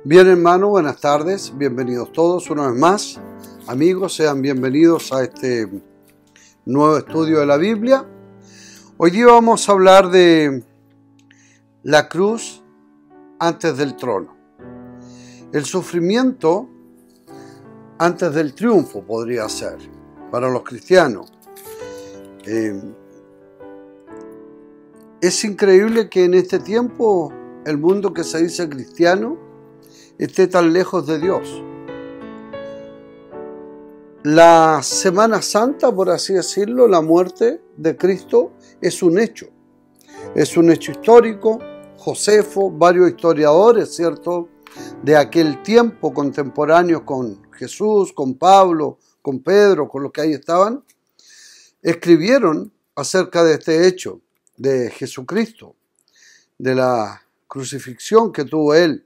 Bien, hermano, buenas tardes, bienvenidos todos una vez más. Amigos, sean bienvenidos a este nuevo estudio de la Biblia. Hoy día vamos a hablar de la cruz antes del trono. El sufrimiento antes del triunfo podría ser para los cristianos. Es increíble que en este tiempo el mundo que se dice cristiano esté tan lejos de Dios. La Semana Santa, por así decirlo, la muerte de Cristo es un hecho histórico. Josefo, varios historiadores, ¿cierto?, de aquel tiempo contemporáneos con Jesús, con Pablo, con Pedro, con los que ahí estaban, escribieron acerca de este hecho de Jesucristo, de la crucifixión que tuvo él,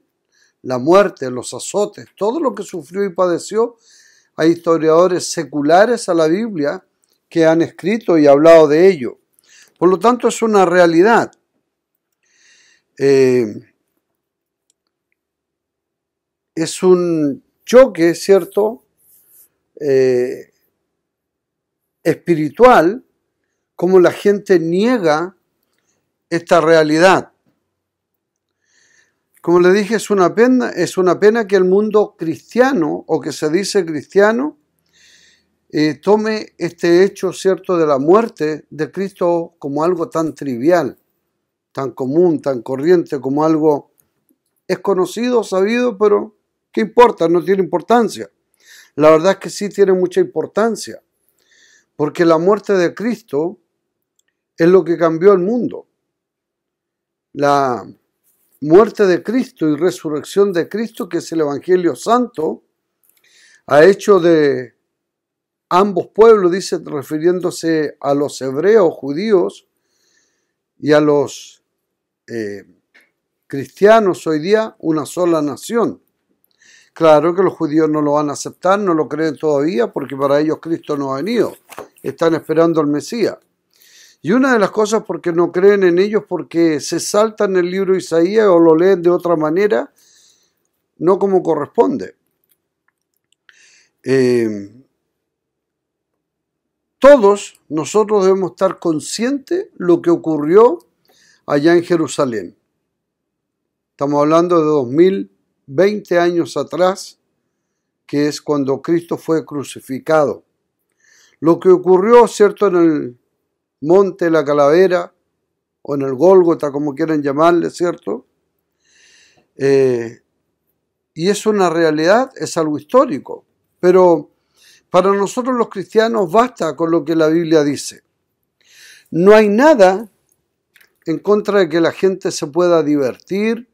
la muerte, los azotes, todo lo que sufrió y padeció. Hay historiadores seculares a la Biblia que han escrito y hablado de ello. Por lo tanto, es una realidad. Es un choque, ¿cierto?, espiritual, como la gente niega esta realidad. Como le dije, es una pena que el mundo cristiano, o que se dice cristiano, tome este hecho, ¿cierto?, de la muerte de Cristo como algo tan trivial, tan común, tan corriente, como algo es conocido, sabido, pero ¿qué importa? No tiene importancia. La verdad es que sí tiene mucha importancia, porque la muerte de Cristo es lo que cambió el mundo. La muerte de Cristo y resurrección de Cristo, que es el Evangelio Santo, ha hecho de ambos pueblos, dice, refiriéndose a los hebreos, judíos, y a los cristianos hoy día, una sola nación. Claro que los judíos no lo van a aceptar, no lo creen todavía, porque para ellos Cristo no ha venido. Están esperando al Mesías. Y una de las cosas por qué no creen en ellos, porque se saltan el libro de Isaías o lo leen de otra manera, no como corresponde. Todos nosotros debemos estar conscientes de lo que ocurrió allá en Jerusalén. Estamos hablando de 2020 años atrás, que es cuando Cristo fue crucificado. Lo que ocurrió, ¿cierto?, en el Monte de la Calavera, o en el Gólgota, como quieran llamarle, ¿cierto? Y es una realidad, es algo histórico. Pero para nosotros los cristianos basta con lo que la Biblia dice. No hay nada en contra de que la gente se pueda divertir,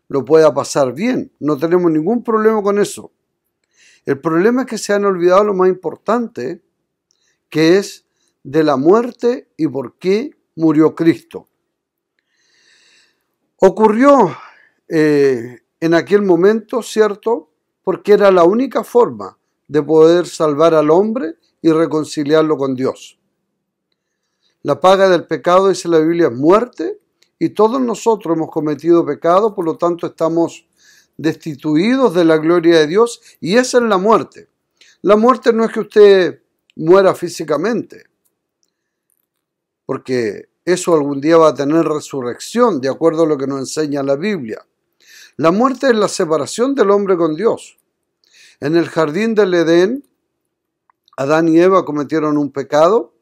lo pueda pasar bien. No tenemos ningún problema con eso. El problema es que se han olvidado lo más importante, que es de la muerte y por qué murió Cristo. Ocurrió en aquel momento, ¿cierto?, porque era la única forma de poder salvar al hombre y reconciliarlo con Dios. La paga del pecado, dice la Biblia, es muerte, y todos nosotros hemos cometido pecado, por lo tanto estamos destituidos de la gloria de Dios, y esa es la muerte. La muerte no es que usted muera físicamente, porque eso algún día va a tener resurrección, de acuerdo a lo que nos enseña la Biblia. La muerte es la separación del hombre con Dios. En el jardín del Edén, Adán y Eva cometieron un pecado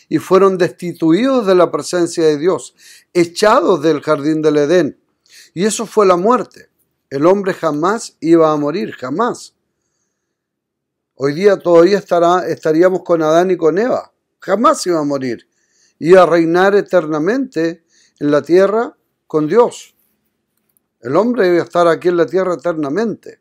y fueron destituidos de la presencia de Dios, echados del jardín del Edén. Y eso fue la muerte. El hombre jamás iba a morir, jamás. Hoy día todavía estaríamos con Adán y con Eva. Jamás iba a morir. Iba a reinar eternamente en la tierra con Dios. El hombre iba a estar aquí en la tierra eternamente.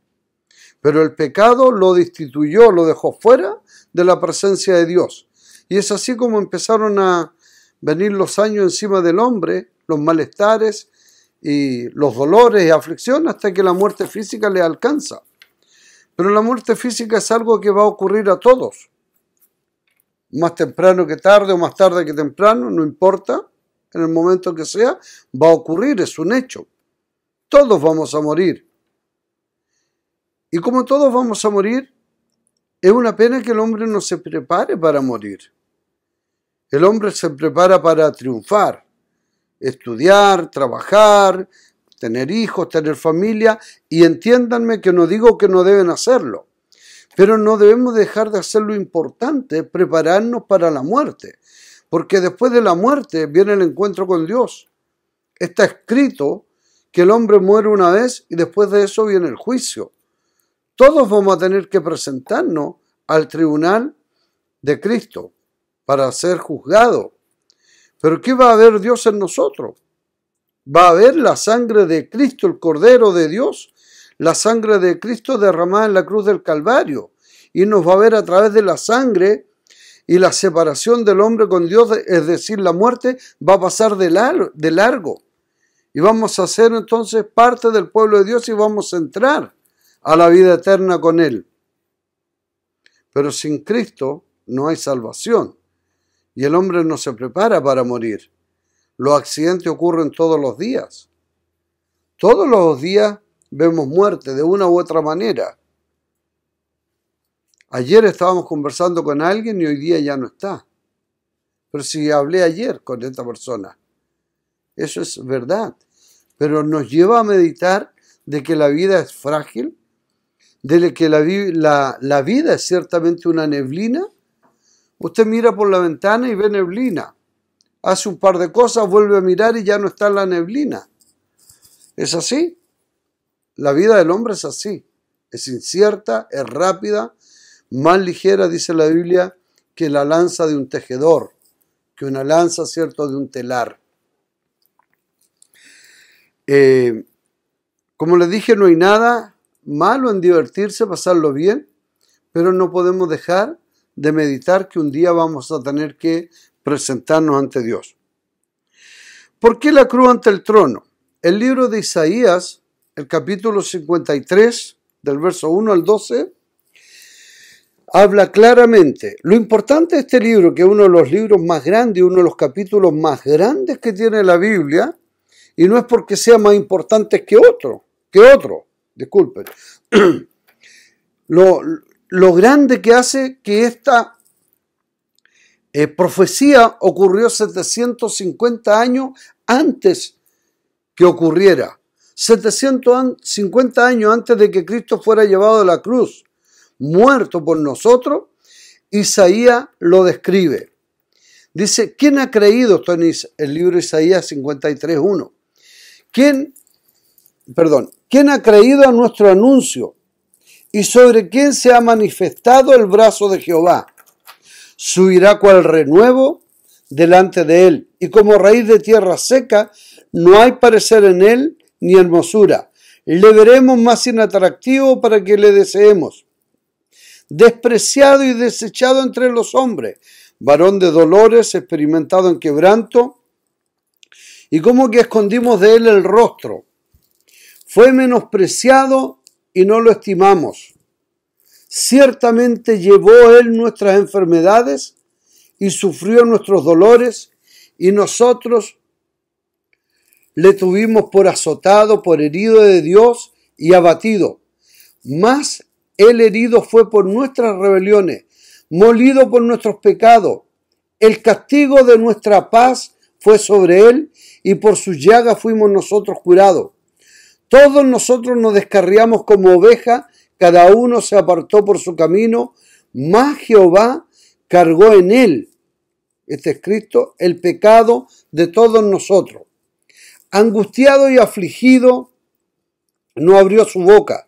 Pero el pecado lo destituyó, lo dejó fuera de la presencia de Dios. Y es así como empezaron a venir los años encima del hombre, los malestares y los dolores y aflicciones, hasta que la muerte física le alcanza. Pero la muerte física es algo que va a ocurrir a todos. Más temprano que tarde o más tarde que temprano, no importa, en el momento que sea, va a ocurrir, es un hecho. Todos vamos a morir. Y como todos vamos a morir, es una pena que el hombre no se prepare para morir. El hombre se prepara para triunfar, estudiar, trabajar, tener hijos, tener familia, y entiéndanme que no digo que no deben hacerlo, pero no debemos dejar de hacer lo importante, prepararnos para la muerte, porque después de la muerte viene el encuentro con Dios. Está escrito que el hombre muere una vez y después de eso viene el juicio. Todos vamos a tener que presentarnos al tribunal de Cristo para ser juzgados. Pero ¿qué va a ver Dios en nosotros? Va a ver la sangre de Cristo, el Cordero de Dios, la sangre de Cristo derramada en la cruz del Calvario. Y nos va a ver a través de la sangre y la separación del hombre con Dios, es decir, la muerte va a pasar de largo. Y vamos a ser entonces parte del pueblo de Dios y vamos a entrar a la vida eterna con Él. Pero sin Cristo no hay salvación y el hombre no se prepara para morir. Los accidentes ocurren todos los días. Todos los días vemos muerte de una u otra manera. Ayer estábamos conversando con alguien y hoy día ya no está. Pero si hablé ayer con esta persona, eso es verdad. Pero nos lleva a meditar de que la vida es frágil, de que la vida es ciertamente una neblina. Usted mira por la ventana y ve neblina. Hace un par de cosas, vuelve a mirar y ya no está la neblina. ¿Es así? La vida del hombre es así. Es incierta, es rápida, más ligera, dice la Biblia, que la lanza de un tejedor, que una lanza, ¿cierto?, de un telar. Como les dije, no hay nada malo en divertirse, pasarlo bien, pero no podemos dejar de meditar que un día vamos a tener que presentarnos ante Dios. ¿Por qué la cruz ante el trono? El libro de Isaías, el capítulo 53, del verso 1 al 12, habla claramente. Lo importante de este libro, que es uno de los libros más grandes, uno de los capítulos más grandes que tiene la Biblia, y no es porque sea más importante que otro, disculpen. Lo grande que hace que esta profecía ocurrió 750 años antes que ocurriera. 750 años antes de que Cristo fuera llevado a la cruz, muerto por nosotros, Isaías lo describe. Dice, ¿quién ha creído? Esto en el libro de Isaías 53:1. ¿Quién ha creído a nuestro anuncio? ¿Y sobre quién se ha manifestado el brazo de Jehová? Subirá cual renuevo delante de él, y como raíz de tierra seca, no hay parecer en él ni hermosura. Le veremos más inatractivo para que le deseemos. Despreciado y desechado entre los hombres, varón de dolores, experimentado en quebranto, y como que escondimos de él el rostro. Fue menospreciado y no lo estimamos. Ciertamente llevó él nuestras enfermedades y sufrió nuestros dolores, y nosotros le tuvimos por azotado, por herido de Dios y abatido. Mas él herido fue por nuestras rebeliones, molido por nuestros pecados. El castigo de nuestra paz fue sobre él, y por sus llagas fuimos nosotros curados. Todos nosotros nos descarriamos como ovejas, cada uno se apartó por su camino, mas Jehová cargó en él, está escrito, el pecado de todos nosotros. Angustiado y afligido, no abrió su boca.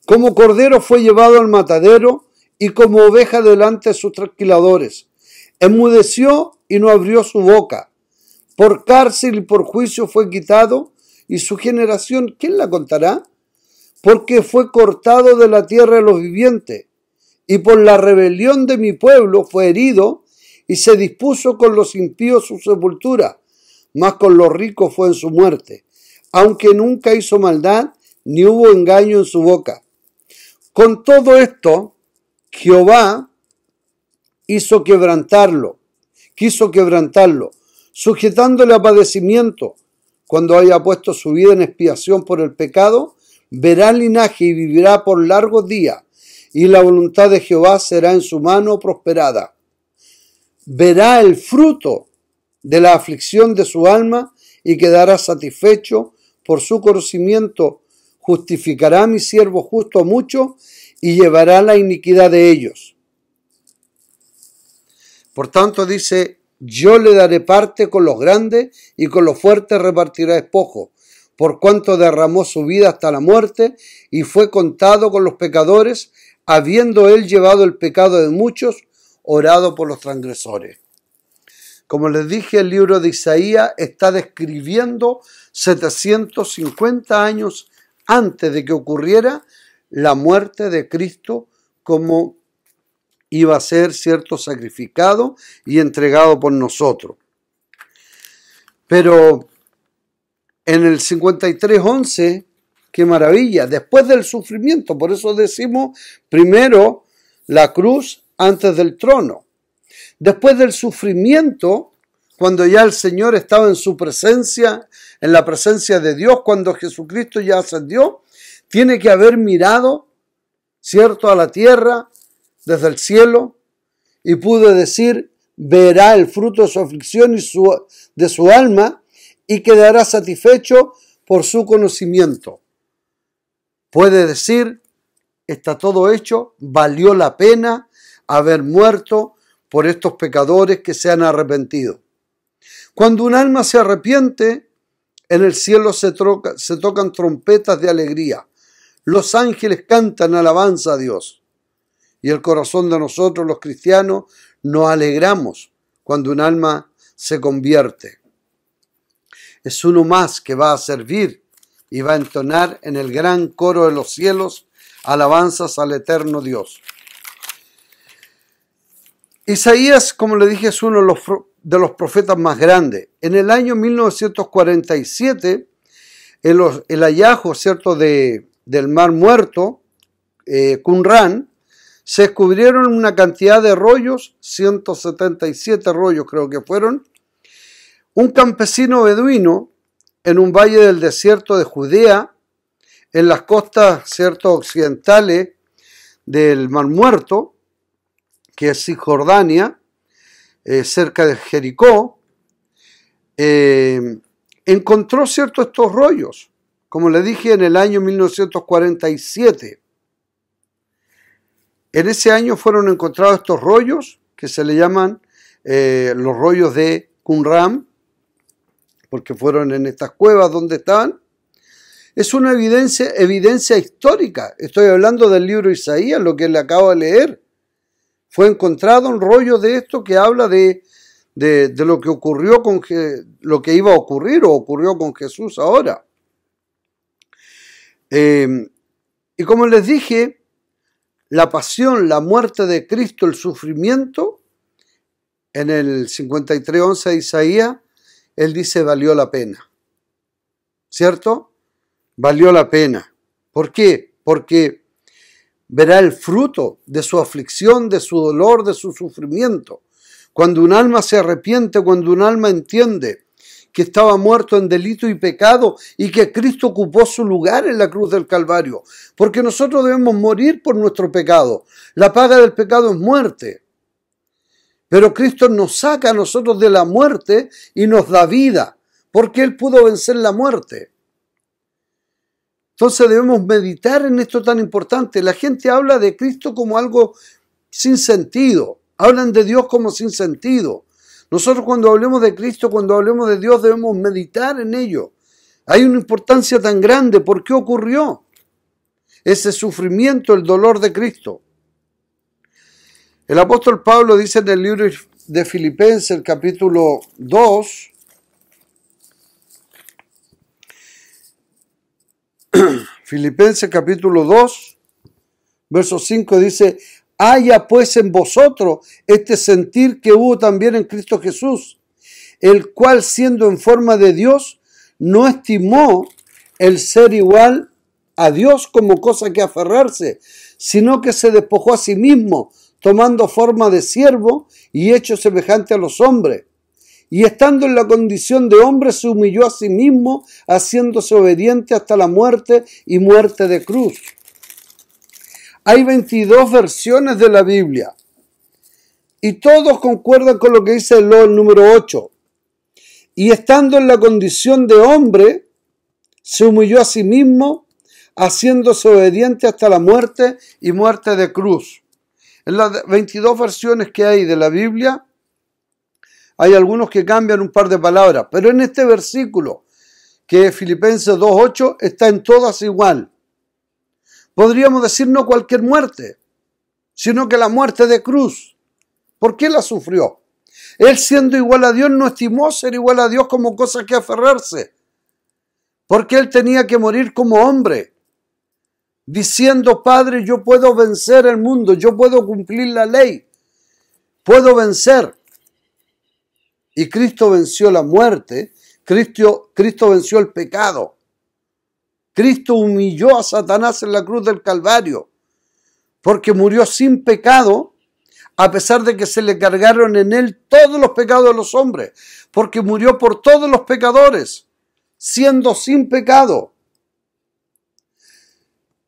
Como cordero fue llevado al matadero, y como oveja delante de sus trasquiladores. Enmudeció y no abrió su boca. Por cárcel y por juicio fue quitado, y su generación, ¿quién la contará? Porque fue cortado de la tierra de los vivientes, y por la rebelión de mi pueblo fue herido, y se dispuso con los impíos su sepultura, mas con los ricos fue en su muerte, aunque nunca hizo maldad, ni hubo engaño en su boca. Con todo esto, Jehová quiso quebrantarlo, sujetándole a padecimiento, cuando haya puesto su vida en expiación por el pecado, verá el linaje y vivirá por largos días, y la voluntad de Jehová será en su mano prosperada. Verá el fruto de la aflicción de su alma y quedará satisfecho por su conocimiento. Justificará a mi siervo justo a muchos y llevará la iniquidad de ellos. Por tanto dice, yo le daré parte con los grandes y con los fuertes repartirá despojo, por cuanto derramó su vida hasta la muerte y fue contado con los pecadores, habiendo él llevado el pecado de muchos, orado por los transgresores. Como les dije, el libro de Isaías está describiendo 750 años antes de que ocurriera la muerte de Cristo, como iba a ser, cierto, sacrificado y entregado por nosotros. Pero en el 53:11, qué maravilla, después del sufrimiento, por eso decimos primero la cruz antes del trono. Después del sufrimiento, cuando ya el Señor estaba en su presencia, en la presencia de Dios, cuando Jesucristo ya ascendió, tiene que haber mirado, cierto, a la tierra desde el cielo y pudo decir, verá el fruto de su aflicción y de su alma y quedará satisfecho por su conocimiento. Puede decir, está todo hecho, valió la pena haber muerto por estos pecadores que se han arrepentido. Cuando un alma se arrepiente, en el cielo se tocan trompetas de alegría. Los ángeles cantan alabanza a Dios. Y el corazón de nosotros, los cristianos, nos alegramos cuando un alma se convierte. Es uno más que va a servir y va a entonar en el gran coro de los cielos alabanzas al eterno Dios. Isaías, como le dije, es uno de los profetas más grandes. En el año 1947, el hallazgo, ¿cierto?, del Mar Muerto, Qumran, se descubrieron una cantidad de rollos, 177 rollos creo que fueron. Un campesino beduino en un valle del desierto de Judea, en las costas, ¿cierto?, occidentales del Mar Muerto, que es Cisjordania, cerca de Jericó, encontró, ¿cierto?, estos rollos, como le dije, en el año 1947. En ese año fueron encontrados estos rollos, que se le llaman los rollos de Qumran, porque fueron en estas cuevas donde estaban. Es una evidencia histórica. Estoy hablando del libro de Isaías, lo que le acabo de leer. Fue encontrado un rollo de esto que habla de lo que ocurrió lo que iba a ocurrir o ocurrió con Jesús ahora. Y como les dije, la pasión, la muerte de Cristo, el sufrimiento, en el 53:11 de Isaías, él dice, valió la pena. ¿Cierto? Valió la pena. ¿Por qué? Porque verá el fruto de su aflicción, de su dolor, de su sufrimiento. Cuando un alma se arrepiente, cuando un alma entiende que estaba muerto en delito y pecado y que Cristo ocupó su lugar en la cruz del Calvario. Porque nosotros debemos morir por nuestro pecado. La paga del pecado es muerte. Pero Cristo nos saca a nosotros de la muerte y nos da vida, porque Él pudo vencer la muerte. Entonces debemos meditar en esto tan importante. La gente habla de Cristo como algo sin sentido. Hablan de Dios como sin sentido. Nosotros cuando hablemos de Cristo, cuando hablemos de Dios, debemos meditar en ello. Hay una importancia tan grande. ¿Por qué ocurrió ese sufrimiento, el dolor de Cristo? El apóstol Pablo dice en el libro de Filipenses, el capítulo 2, Filipenses capítulo 2, verso 5 dice, haya pues en vosotros este sentir que hubo también en Cristo Jesús, el cual siendo en forma de Dios, no estimó el ser igual a Dios como cosa que aferrarse, sino que se despojó a sí mismo, tomando forma de siervo y hecho semejante a los hombres. y estando en la condición de hombre se humilló a sí mismo, haciéndose obediente hasta la muerte y muerte de cruz. Hay 22 versiones de la Biblia y todos concuerdan con lo que dice el número 8. Y estando en la condición de hombre, se humilló a sí mismo, haciéndose obediente hasta la muerte y muerte de cruz. En las 22 versiones que hay de la Biblia, hay algunos que cambian un par de palabras, pero en este versículo, que es Filipenses 2:8, está en todas igual. Podríamos decir no cualquier muerte, sino que la muerte de cruz. ¿Por qué la sufrió? Él, siendo igual a Dios, no estimó ser igual a Dios como cosa que aferrarse, porque él tenía que morir como hombre, diciendo: Padre, yo puedo vencer el mundo, yo puedo cumplir la ley, puedo vencer. Y Cristo venció la muerte, Cristo venció el pecado. Cristo humilló a Satanás en la cruz del Calvario, porque murió sin pecado, a pesar de que se le cargaron en él todos los pecados de los hombres, porque murió por todos los pecadores, siendo sin pecado.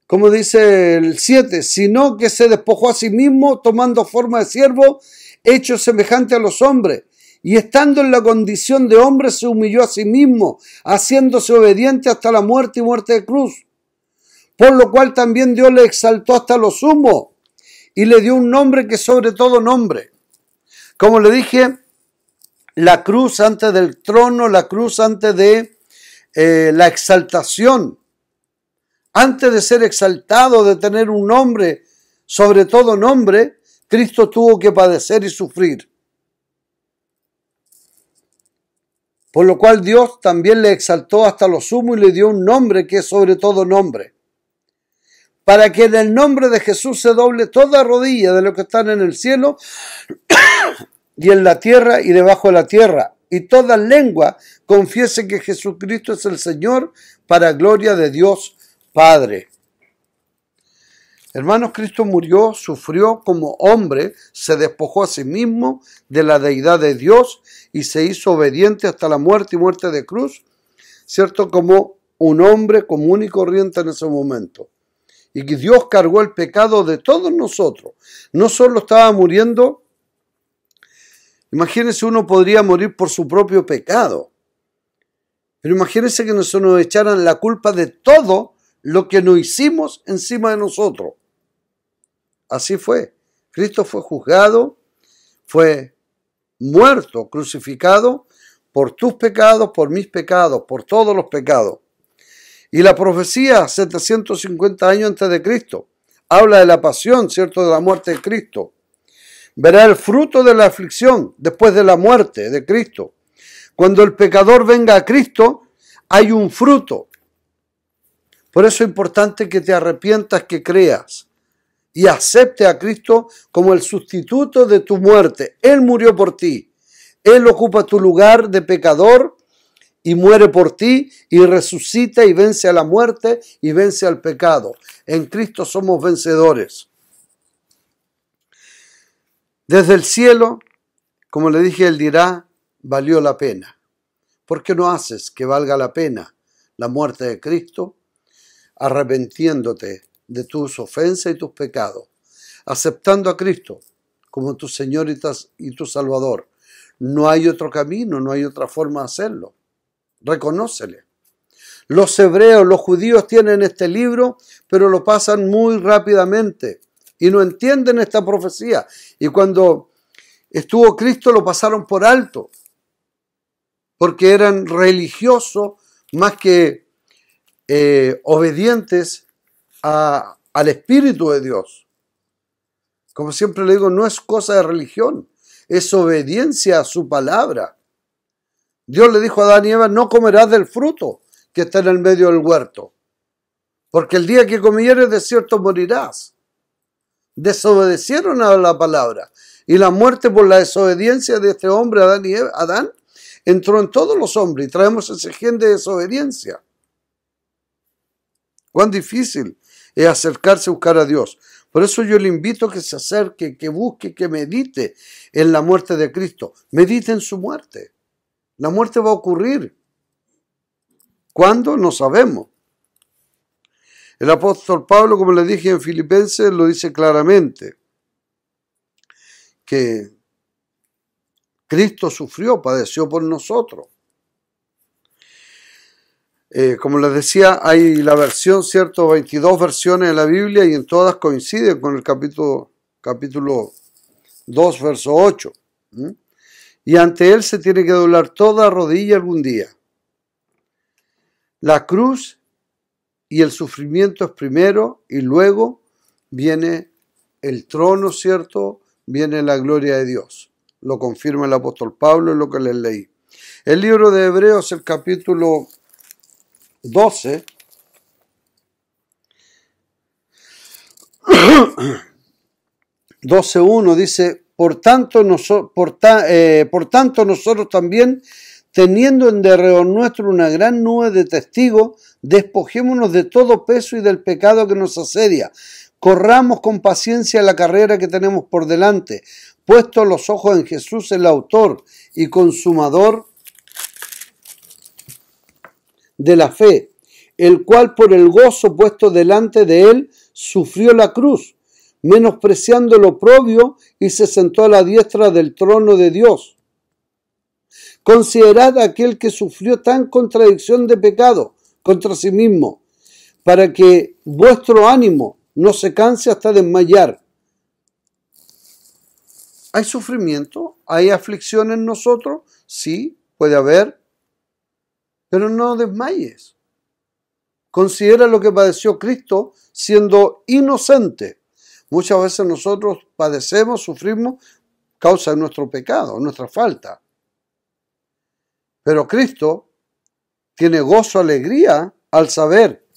Como dice el 7, sino que se despojó a sí mismo, tomando forma de siervo, hecho semejante a los hombres, y estando en la condición de hombre se humilló a sí mismo, haciéndose obediente hasta la muerte y muerte de cruz. Por lo cual también Dios le exaltó hasta lo sumo, y le dio un nombre que sobre todo nombre. Como le dije, la cruz antes del trono, la cruz antes de la exaltación. Antes de ser exaltado, de tener un nombre, sobre todo nombre, Cristo tuvo que padecer y sufrir. Por lo cual Dios también le exaltó hasta lo sumo y le dio un nombre que es sobre todo nombre. Para que en el nombre de Jesús se doble toda rodilla de los que están en el cielo y en la tierra y debajo de la tierra, y toda lengua confiese que Jesucristo es el Señor, para gloria de Dios Padre. Hermanos, Cristo murió, sufrió como hombre, se despojó a sí mismo de la deidad de Dios y se hizo obediente hasta la muerte y muerte de cruz, ¿cierto? Como un hombre común y corriente en ese momento. Y que Dios cargó el pecado de todos nosotros. No solo estaba muriendo, imagínense, uno podría morir por su propio pecado, pero imagínense que nos echaran la culpa de todo lo que nos hicimos encima de nosotros. Así fue. Cristo fue juzgado, fue muerto, crucificado por tus pecados, por mis pecados, por todos los pecados. Y la profecía, 750 años antes de Cristo, habla de la pasión, ¿cierto?, de la muerte de Cristo. Verá el fruto de la aflicción después de la muerte de Cristo. Cuando el pecador venga a Cristo, hay un fruto. Por eso es importante que te arrepientas, que creas y acepte a Cristo como el sustituto de tu muerte. Él murió por ti. Él ocupa tu lugar de pecador y muere por ti y resucita y vence a la muerte y vence al pecado. En Cristo somos vencedores. Desde el cielo, como le dije, Él dirá: valió la pena. ¿Por qué no haces que valga la pena la muerte de Cristo? Arrepentiéndote de tus ofensas y tus pecados, aceptando a Cristo como tu Señor y tu Salvador. No hay otro camino, no hay otra forma de hacerlo. Reconócele. Los hebreos, los judíos tienen este libro, pero lo pasan muy rápidamente y no entienden esta profecía. Y cuando estuvo Cristo lo pasaron por alto, porque eran religiosos más que obedientes al Espíritu de Dios. Como siempre le digo, no es cosa de religión, es obediencia a su palabra. Dios le dijo a Adán y Eva: no comerás del fruto que está en el medio del huerto, porque el día que comieres de cierto morirás. Desobedecieron a la palabra, y la muerte por la desobediencia de este hombre, Adán y Eva, Adán, entró en todos los hombres, y traemos ese gen de desobediencia. Cuán difícil es acercarse a buscar a Dios. Por eso yo le invito a que se acerque, que busque, que medite en la muerte de Cristo. Medite en su muerte. La muerte va a ocurrir. ¿Cuándo? No sabemos. El apóstol Pablo, como les dije en Filipenses, lo dice claramente, que Cristo sufrió, padeció por nosotros. Como les decía, hay la versión, ¿cierto? 22 versiones de la Biblia y en todas coinciden con el capítulo 2, verso 8. Y ante Él se tiene que doblar toda rodilla algún día. La cruz y el sufrimiento es primero y luego viene el trono, ¿cierto? Viene la gloria de Dios. Lo confirma el apóstol Pablo en lo que les leí. El libro de Hebreos, el capítulo 12, 12:1 dice, por tanto nosotros también, teniendo en derredor nuestro una gran nube de testigos, despojémonos de todo peso y del pecado que nos asedia. Corramos con paciencia la carrera que tenemos por delante, puestos los ojos en Jesús, el autor y consumador de la fe, el cual por el gozo puesto delante de él sufrió la cruz, menospreciando lo oprobio, y se sentó a la diestra del trono de Dios. Considerad a aquel que sufrió tan contradicción de pecado contra sí mismo, para que vuestro ánimo no se canse hasta desmayar. ¿Hay sufrimiento? ¿Hay aflicción en nosotros? Sí, puede haber, pero no desmayes. Considera lo que padeció Cristo siendo inocente. Muchas veces nosotros padecemos, sufrimos, causa de nuestro pecado, nuestra falta. Pero Cristo tiene gozo, alegría al saber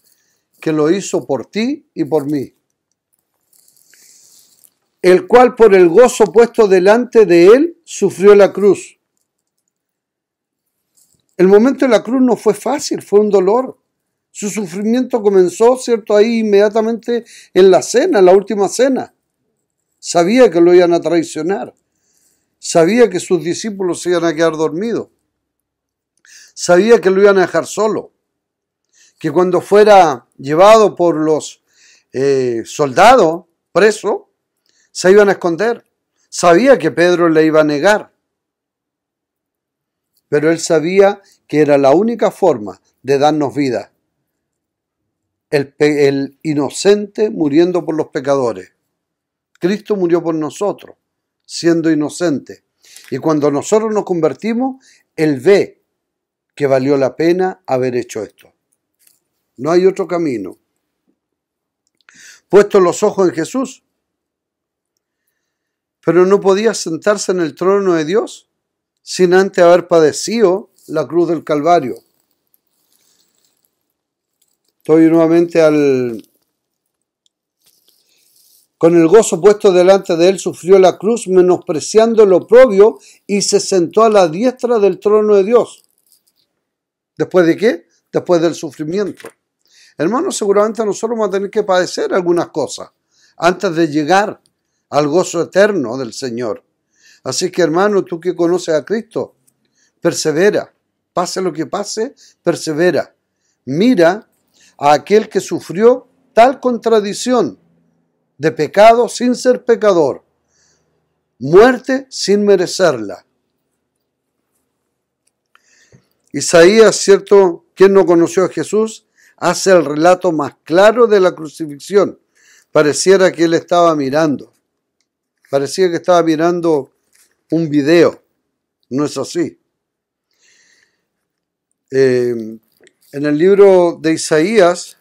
que lo hizo por ti y por mí. El cual por el gozo puesto delante de él sufrió la cruz. El momento de la cruz no fue fácil, fue un dolor. Su sufrimiento comenzó, ¿cierto? Ahí inmediatamente en la cena, en la última cena. Sabía que lo iban a traicionar. Sabía que sus discípulos se iban a quedar dormidos. Sabía que lo iban a dejar solo. Que cuando fuera llevado por los soldados, preso, se iban a esconder. Sabía que Pedro le iba a negar. Pero él sabía que era la única forma de darnos vida. El inocente muriendo por los pecadores. Cristo murió por nosotros, siendo inocente. Y cuando nosotros nos convertimos, Él ve que valió la pena haber hecho esto. No hay otro camino. Puesto los ojos en Jesús, pero no podía sentarse en el trono de Dios sin antes haber padecido la cruz del Calvario. Estoy nuevamente con el gozo puesto delante de él, sufrió la cruz, menospreciando lo oprobio, y se sentó a la diestra del trono de Dios. ¿Después de qué? Después del sufrimiento. Hermanos, seguramente nosotros vamos a tener que padecer algunas cosas antes de llegar al gozo eterno del Señor. Así que, hermano, tú que conoces a Cristo, persevera. Pase lo que pase, persevera. Mira a aquel que sufrió tal contradicción de pecado sin ser pecador, muerte sin merecerla. Isaías, ¿cierto? Quien no conoció a Jesús, hace el relato más claro de la crucifixión. Pareciera que él estaba mirando. Parecía que estaba mirando un video. No es así. En el libro de Isaías,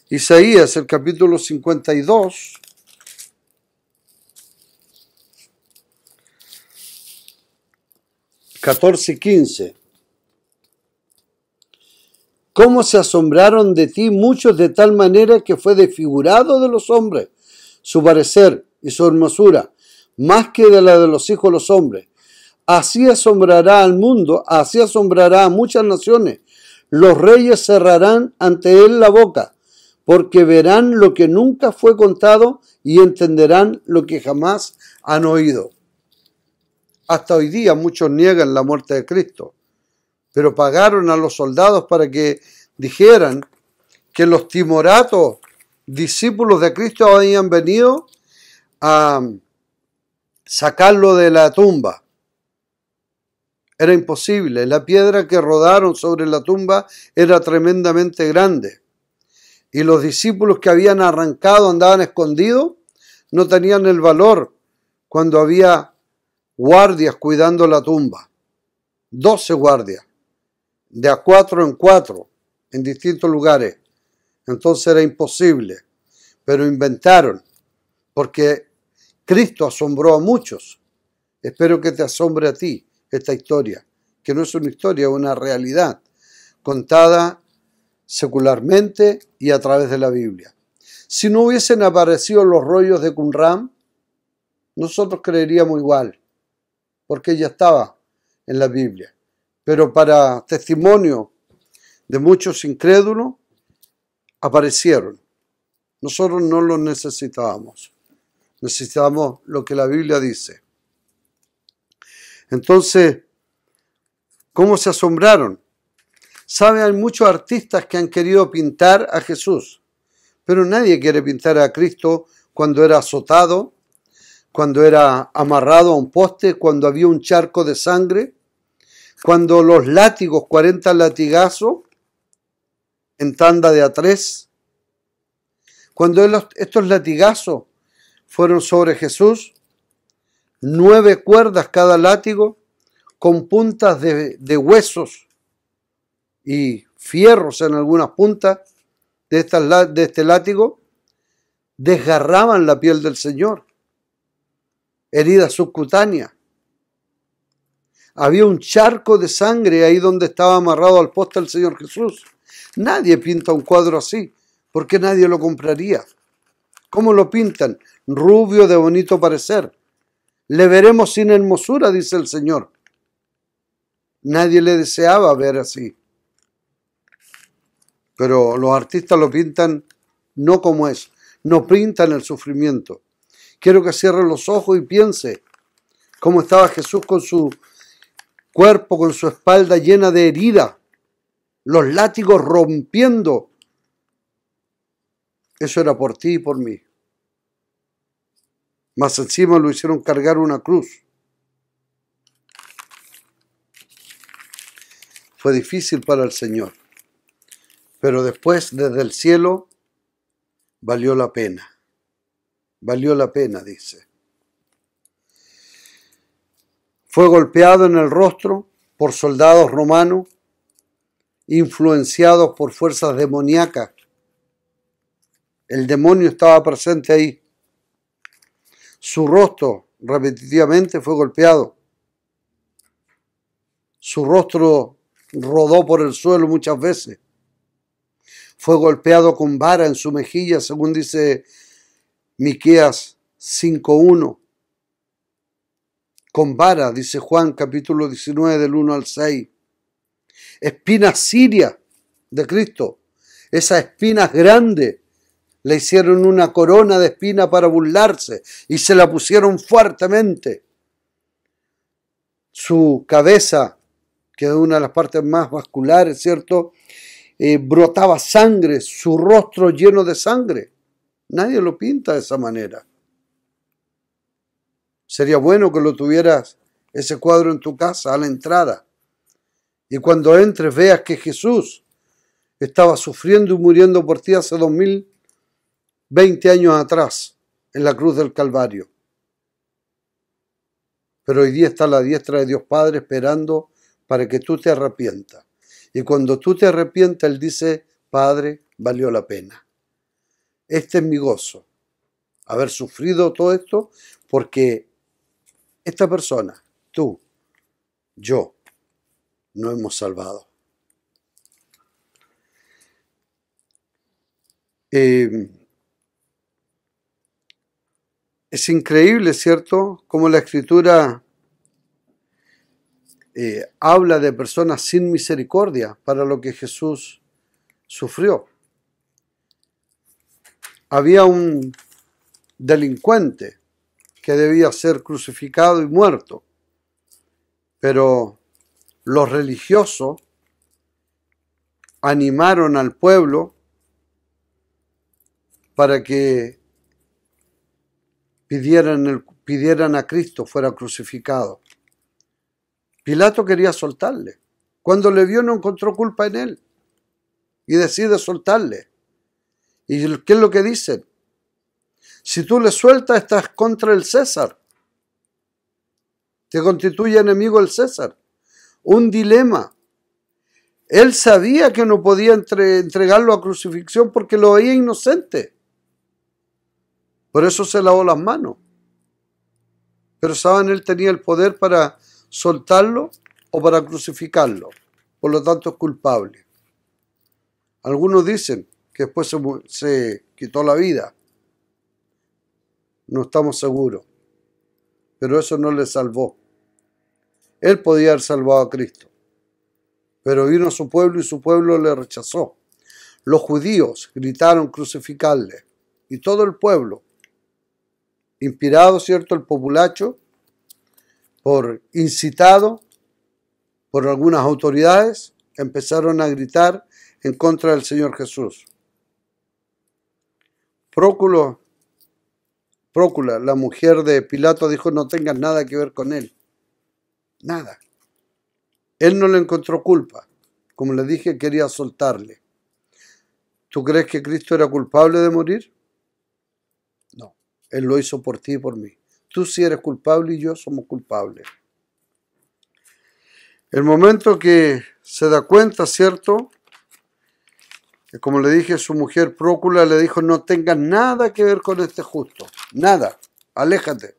Isaías, el capítulo 52, (14 y 15). ¿Cómo se asombraron de ti muchos de tal manera que fue desfigurado de los hombres su parecer y su hermosura, más que de la de los hijos de los hombres? Así asombrará al mundo, así asombrará a muchas naciones. Los reyes cerrarán ante él la boca, porque verán lo que nunca fue contado y entenderán lo que jamás han oído. Hasta hoy día muchos niegan la muerte de Cristo, pero pagaron a los soldados para que dijeran que los timoratos discípulos de Cristo habían venido a sacarlo de la tumba. Era imposible. La piedra que rodaron sobre la tumba era tremendamente grande. Y los discípulos que habían arrancado, andaban escondidos, no tenían el valor cuando había guardias cuidando la tumba. 12 guardias, de a 4 en 4, en distintos lugares. Entonces era imposible. Pero inventaron, porque Cristo asombró a muchos. Espero que te asombre a ti esta historia, que no es una historia, es una realidad contada secularmente y a través de la Biblia. Si no hubiesen aparecido los rollos de Qumran, nosotros creeríamos igual, porque ya estaba en la Biblia. Pero para testimonio de muchos incrédulos, aparecieron. Nosotros no los necesitábamos. Necesitamos lo que la Biblia dice. Entonces, ¿cómo se asombraron? Saben, hay muchos artistas que han querido pintar a Jesús, pero nadie quiere pintar a Cristo cuando era azotado, cuando era amarrado a un poste, cuando había un charco de sangre, cuando los látigos, 40 latigazos en tanda de a 3, cuando estos latigazos fueron sobre Jesús, 9 cuerdas cada látigo, con puntas de huesos y fierros en algunas puntas de este látigo, desgarraban la piel del Señor, heridas subcutáneas. Había un charco de sangre ahí donde estaba amarrado al poste el Señor Jesús. Nadie pinta un cuadro así, porque nadie lo compraría. ¿Cómo lo pintan? Rubio, de bonito parecer. Le veremos sin hermosura, dice el Señor. Nadie le deseaba ver así. Pero los artistas lo pintan no como es. No pintan el sufrimiento. Quiero que cierre los ojos y piense cómo estaba Jesús con su cuerpo, con su espalda llena de herida, los látigos rompiendo. Eso era por ti y por mí. Más encima lo hicieron cargar una cruz. Fue difícil para el Señor. Pero después, desde el cielo, valió la pena. Valió la pena, dice. Fue golpeado en el rostro por soldados romanos, influenciados por fuerzas demoníacas. El demonio estaba presente ahí. Su rostro repetitivamente fue golpeado. Su rostro rodó por el suelo muchas veces. Fue golpeado con vara en su mejilla, según dice Miqueas 5:1. Con vara, dice Juan capítulo 19 del 1 al 6. Espinas sirias de Cristo. Esas espinas grandes le hicieron una corona de espina para burlarse y se la pusieron fuertemente. Su cabeza, que es una de las partes más vasculares, ¿cierto? Brotaba sangre, su rostro lleno de sangre. Nadie lo pinta de esa manera. Sería bueno que lo tuvieras, ese cuadro, en tu casa, a la entrada. Y cuando entres veas que Jesús estaba sufriendo y muriendo por ti hace 2020 años atrás, en la cruz del Calvario. Pero hoy día está a la diestra de Dios Padre esperando para que tú te arrepientas. Y cuando tú te arrepientas, Él dice: Padre, valió la pena. Este es mi gozo, haber sufrido todo esto, porque esta persona, tú, yo, nos hemos salvado. Es increíble, ¿cierto?, cómo la Escritura habla de personas sin misericordia para lo que Jesús sufrió. había un delincuente que debía ser crucificado y muerto, pero los religiosos animaron al pueblo para que pidieran a Cristo fuera crucificado. Pilato quería soltarle. Cuando le vio no encontró culpa en él y decide soltarle. ¿Y qué es lo que dicen? Si tú le sueltas estás contra el César. Te constituye enemigo el César. Un dilema. Él sabía que no podía entregarlo a crucifixión porque lo veía inocente. Por eso se lavó las manos. Pero saben, él tenía el poder para soltarlo o para crucificarlo. Por lo tanto es culpable. Algunos dicen que después se quitó la vida. No estamos seguros. Pero eso no le salvó. Él podía haber salvado a Cristo. Pero vino a su pueblo y su pueblo le rechazó. Los judíos gritaron crucificarle. Y todo el pueblo, inspirado, ¿cierto?, el populacho, incitado por algunas autoridades, empezaron a gritar en contra del Señor Jesús. Prócula, la mujer de Pilato, dijo: no tengas nada que ver con él. Nada. Él no le encontró culpa. Como le dije, quería soltarle. ¿Tú crees que Cristo era culpable de morir? No. Él lo hizo por ti y por mí. Tú sí eres culpable y yo somos culpables. El momento que se da cuenta, ¿cierto?, como le dije, su mujer Prócula le dijo: no tengas nada que ver con este justo. Nada. Aléjate.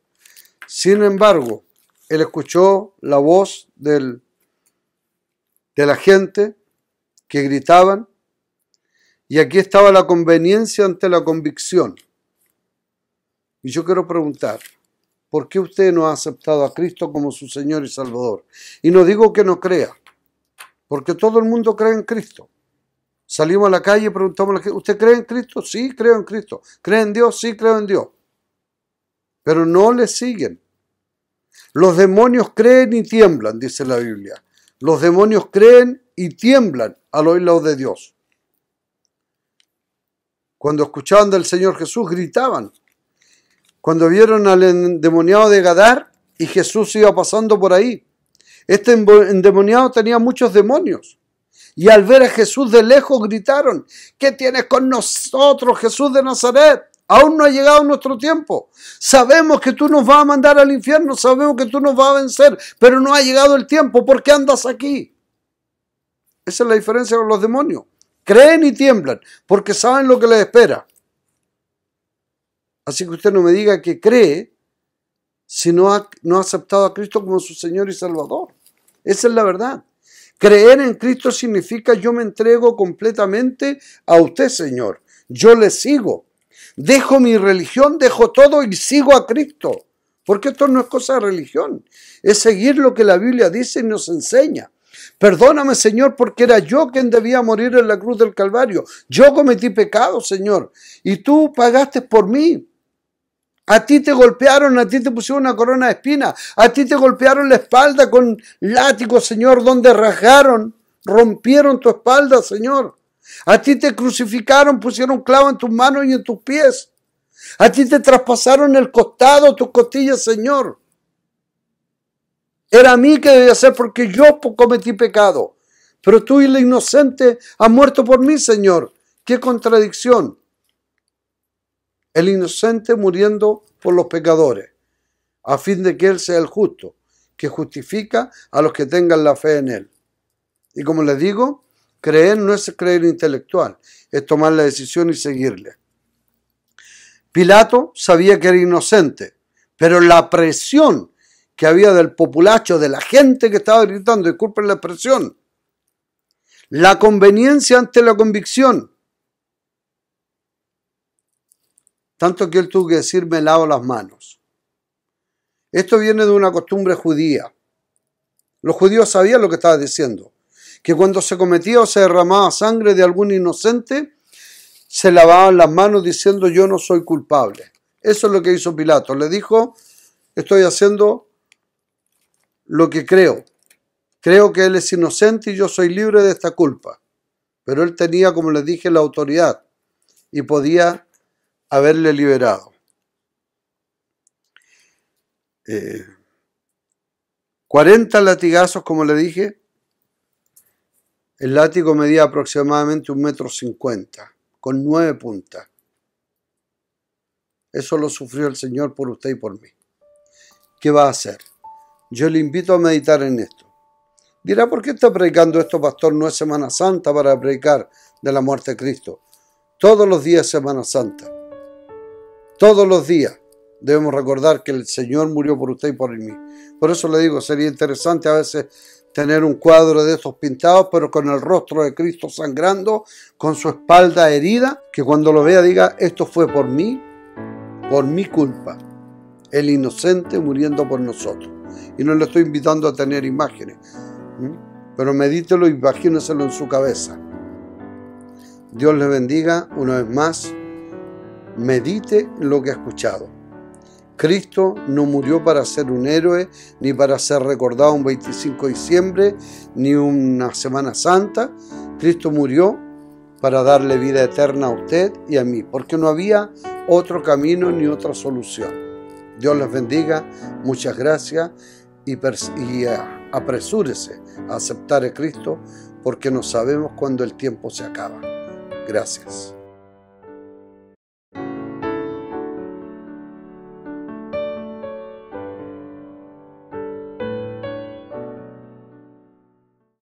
Sin embargo, él escuchó la voz de la gente que gritaban, y aquí estaba la conveniencia ante la convicción. Y yo quiero preguntar, ¿por qué usted no ha aceptado a Cristo como su Señor y Salvador? Y no digo que no crea, porque todo el mundo cree en Cristo. Salimos a la calle y preguntamos a la gente: ¿usted cree en Cristo? Sí, creo en Cristo. ¿Cree en Dios? Sí, creo en Dios. Pero no le siguen. Los demonios creen y tiemblan, dice la Biblia. Los demonios creen y tiemblan al oír la voz de Dios. Cuando escuchaban del Señor Jesús, gritaban. Cuando vieron al endemoniado de Gadar y Jesús iba pasando por ahí, este endemoniado tenía muchos demonios. Y al ver a Jesús de lejos gritaron: ¿qué tienes con nosotros, Jesús de Nazaret? Aún no ha llegado nuestro tiempo. Sabemos que tú nos vas a mandar al infierno, sabemos que tú nos vas a vencer, pero no ha llegado el tiempo. ¿Por qué andas aquí? Esa es la diferencia con los demonios. Creen y tiemblan porque saben lo que les espera. Así que usted no me diga que cree si no ha aceptado a Cristo como su Señor y Salvador. Esa es la verdad. Creer en Cristo significa: yo me entrego completamente a usted, Señor. Yo le sigo. Dejo mi religión, dejo todo y sigo a Cristo. Porque esto no es cosa de religión. Es seguir lo que la Biblia dice y nos enseña. Perdóname, Señor, porque era yo quien debía morir en la cruz del Calvario. Yo cometí pecado, Señor, y tú pagaste por mí. A ti te golpearon, a ti te pusieron una corona de espinas, a ti te golpearon la espalda con látigos, Señor, donde rasgaron, rompieron tu espalda, Señor. A ti te crucificaron, pusieron clavo en tus manos y en tus pies. A ti te traspasaron el costado, tus costillas, Señor. Era a mí que debía ser porque yo cometí pecado. Pero tú y el inocente has muerto por mí, Señor. ¡Qué contradicción! El inocente muriendo por los pecadores, a fin de que Él sea el justo, que justifica a los que tengan la fe en Él. Y como les digo, creer no es creer intelectual, es tomar la decisión y seguirle. Pilato sabía que era inocente, pero la presión que había del populacho, de la gente que estaba gritando, disculpen la expresión, la conveniencia ante la convicción, tanto que él tuvo que decir: me lavo las manos. Esto viene de una costumbre judía. Los judíos sabían lo que estaba diciendo, que cuando se cometía o se derramaba sangre de algún inocente, se lavaban las manos diciendo yo no soy culpable. Eso es lo que hizo Pilato. Le dijo, estoy haciendo lo que creo. Creo que él es inocente y yo soy libre de esta culpa. Pero él tenía, como les dije, la autoridad y podía haberle liberado. 40 latigazos, como le dije. El látigo medía aproximadamente 1,50 m, con 9 puntas. Eso lo sufrió el Señor por usted y por mí. ¿Qué va a hacer? Yo le invito a meditar en esto. Dirá, ¿por qué está predicando esto, pastor? No es Semana Santa para predicar de la muerte de Cristo. Todos los días es Semana Santa. Todos los días debemos recordar que el Señor murió por usted y por mí. Por eso le digo, sería interesante a veces tener un cuadro de estos pintados, pero con el rostro de Cristo sangrando, con su espalda herida, que cuando lo vea diga, esto fue por mí, por mi culpa. El inocente muriendo por nosotros. Y no le estoy invitando a tener imágenes, pero medítelo y imagíneselo en su cabeza. Dios le bendiga una vez más. Medite en lo que ha escuchado. Cristo no murió para ser un héroe, ni para ser recordado un 25 de diciembre, ni una Semana Santa. Cristo murió para darle vida eterna a usted y a mí, porque no había otro camino ni otra solución. Dios les bendiga, muchas gracias y apresúrese a aceptar a Cristo, porque no sabemos cuándo el tiempo se acaba. Gracias.